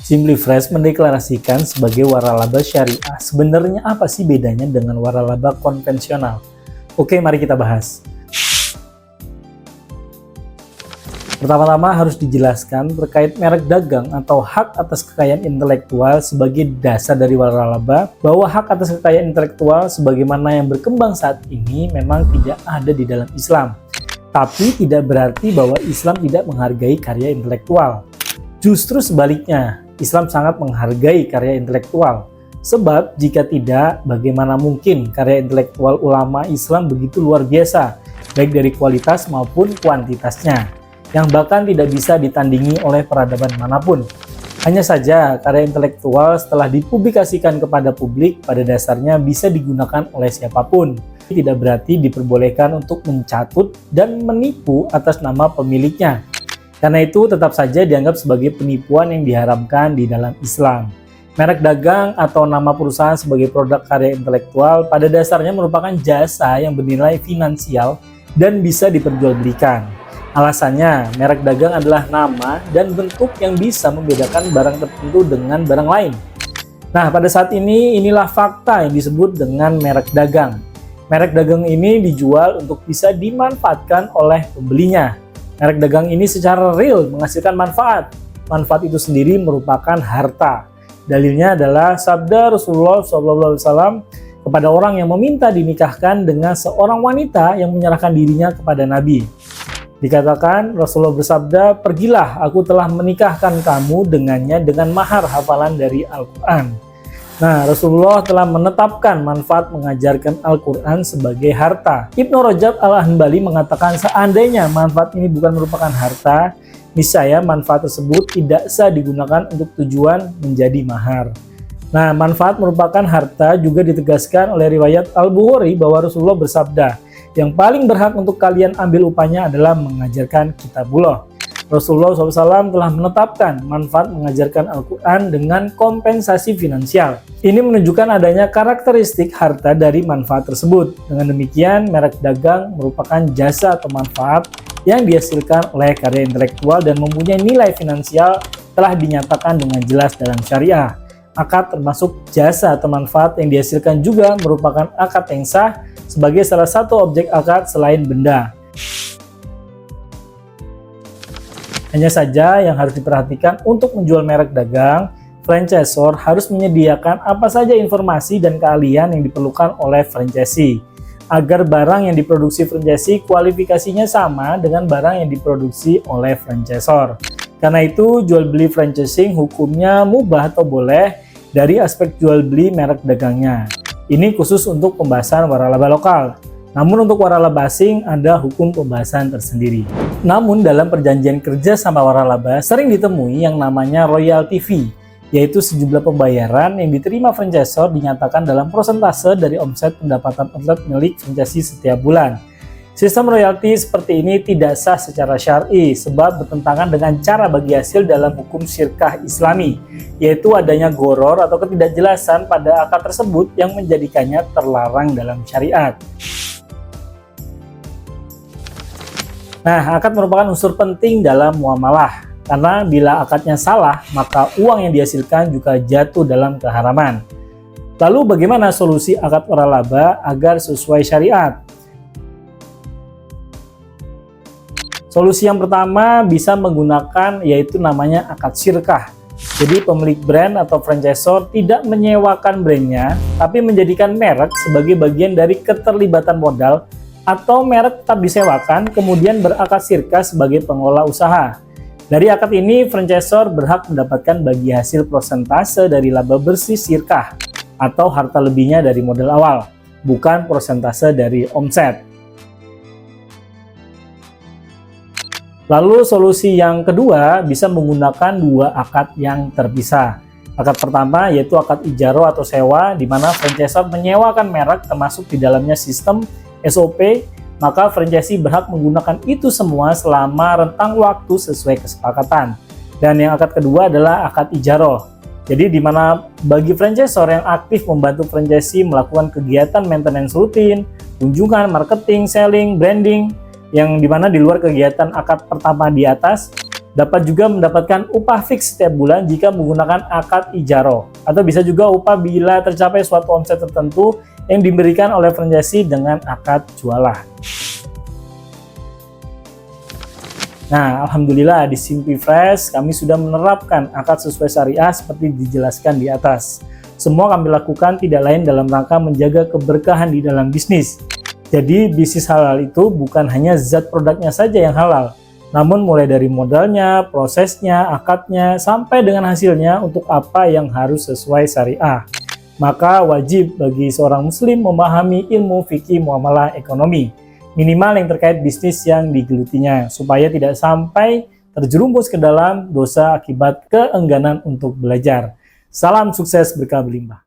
Simplifresh mendeklarasikan sebagai waralaba syariah. Sebenarnya apa sih bedanya dengan waralaba konvensional? Oke, mari kita bahas. Pertama-tama harus dijelaskan terkait merek dagang atau hak atas kekayaan intelektual sebagai dasar dari waralaba, bahwa hak atas kekayaan intelektual sebagaimana yang berkembang saat ini memang tidak ada di dalam Islam. Tapi tidak berarti bahwa Islam tidak menghargai karya intelektual. Justru sebaliknya, Islam sangat menghargai karya intelektual. Sebab jika tidak, bagaimana mungkin karya intelektual ulama Islam begitu luar biasa, baik dari kualitas maupun kuantitasnya, yang bahkan tidak bisa ditandingi oleh peradaban manapun. Hanya saja karya intelektual setelah dipublikasikan kepada publik pada dasarnya bisa digunakan oleh siapapun. Tidak berarti diperbolehkan untuk mencatut dan menipu atas nama pemiliknya. Karena itu tetap saja dianggap sebagai penipuan yang diharamkan di dalam Islam. Merek dagang atau nama perusahaan sebagai produk karya intelektual pada dasarnya merupakan jasa yang bernilai finansial dan bisa diperjualbelikan. Alasannya, merek dagang adalah nama dan bentuk yang bisa membedakan barang tertentu dengan barang lain. Nah, pada saat ini, inilah fakta yang disebut dengan merek dagang. Merek dagang ini dijual untuk bisa dimanfaatkan oleh pembelinya. Merek dagang ini secara real menghasilkan manfaat. Manfaat itu sendiri merupakan harta. Dalilnya adalah sabda Rasulullah SAW kepada orang yang meminta dinikahkan dengan seorang wanita yang menyerahkan dirinya kepada Nabi. Dikatakan Rasulullah bersabda, "Pergilah, aku telah menikahkan kamu dengannya dengan mahar hafalan dari Al-Quran." Nah, Rasulullah telah menetapkan manfaat mengajarkan Al-Quran sebagai harta. Ibnu Rajab Al-Hanbali mengatakan seandainya manfaat ini bukan merupakan harta, niscaya manfaat tersebut tidak sah digunakan untuk tujuan menjadi mahar. Nah, manfaat merupakan harta juga ditegaskan oleh riwayat Al-Bukhari bahwa Rasulullah bersabda, "Yang paling berhak untuk kalian ambil upahnya adalah mengajarkan kitabullah." Rasulullah SAW telah menetapkan manfaat mengajarkan Al-Quran dengan kompensasi finansial. Ini menunjukkan adanya karakteristik harta dari manfaat tersebut. Dengan demikian, merek dagang merupakan jasa atau manfaat yang dihasilkan oleh karya intelektual dan mempunyai nilai finansial telah dinyatakan dengan jelas dalam syariah. Akad termasuk jasa atau manfaat yang dihasilkan juga merupakan akad yang sah sebagai salah satu objek akad selain benda. Hanya saja yang harus diperhatikan untuk menjual merek dagang, franchisor harus menyediakan apa saja informasi dan keahlian yang diperlukan oleh franchisee, agar barang yang diproduksi franchisee kualifikasinya sama dengan barang yang diproduksi oleh franchisor. Karena itu, jual beli franchising hukumnya mubah atau boleh dari aspek jual beli merek dagangnya. Ini khusus untuk pembahasan waralaba lokal. Namun untuk waralaba asing ada hukum pembahasan tersendiri. Namun dalam perjanjian kerja sama waralaba sering ditemui yang namanya royalty fee, yaitu sejumlah pembayaran yang diterima franchisor dinyatakan dalam persentase dari omset pendapatan outlet milik franchisee setiap bulan. Sistem royalti seperti ini tidak sah secara syar'i sebab bertentangan dengan cara bagi hasil dalam hukum syirkah Islami, yaitu adanya goror atau ketidakjelasan pada akad tersebut yang menjadikannya terlarang dalam syariat. Nah, akad merupakan unsur penting dalam muamalah, karena bila akadnya salah, maka uang yang dihasilkan juga jatuh dalam keharaman. Lalu bagaimana solusi akad waralaba agar sesuai syariat? Solusi yang pertama bisa menggunakan yaitu namanya akad syirkah. Jadi pemilik brand atau franchisor tidak menyewakan brandnya, tapi menjadikan merek sebagai bagian dari keterlibatan modal, atau merek tetap disewakan kemudian berakad syirkah sebagai pengelola usaha. Dari akad ini, franchisor berhak mendapatkan bagi hasil persentase dari laba bersih syirkah atau harta lebihnya dari modal awal, bukan persentase dari omset. Lalu solusi yang kedua bisa menggunakan dua akad yang terpisah. Akad pertama yaitu akad ijaro atau sewa, di mana franchisor menyewakan merek termasuk di dalamnya sistem SOP, maka franchisee berhak menggunakan itu semua selama rentang waktu sesuai kesepakatan. Dan yang akad kedua adalah akad ijaro. Jadi di mana bagi franchisor yang aktif membantu franchisee melakukan kegiatan maintenance rutin, kunjungan, marketing, selling, branding, yang dimana di luar kegiatan akad pertama di atas, Dapat juga mendapatkan upah fix setiap bulan jika menggunakan akad ijaro, atau bisa juga upah bila tercapai suatu omset tertentu yang diberikan oleh franchisee dengan akad jualah. Nah, alhamdulillah di Simplifresh kami sudah menerapkan akad sesuai syariah seperti dijelaskan di atas. Semua kami lakukan tidak lain dalam rangka menjaga keberkahan di dalam bisnis. Jadi bisnis halal itu bukan hanya zat produknya saja yang halal, namun mulai dari modalnya, prosesnya, akadnya, sampai dengan hasilnya untuk apa yang harus sesuai syariah. Maka wajib bagi seorang muslim memahami ilmu fikih muamalah ekonomi, minimal yang terkait bisnis yang digelutinya, supaya tidak sampai terjerumus ke dalam dosa akibat keengganan untuk belajar. Salam sukses berkah berlimpah.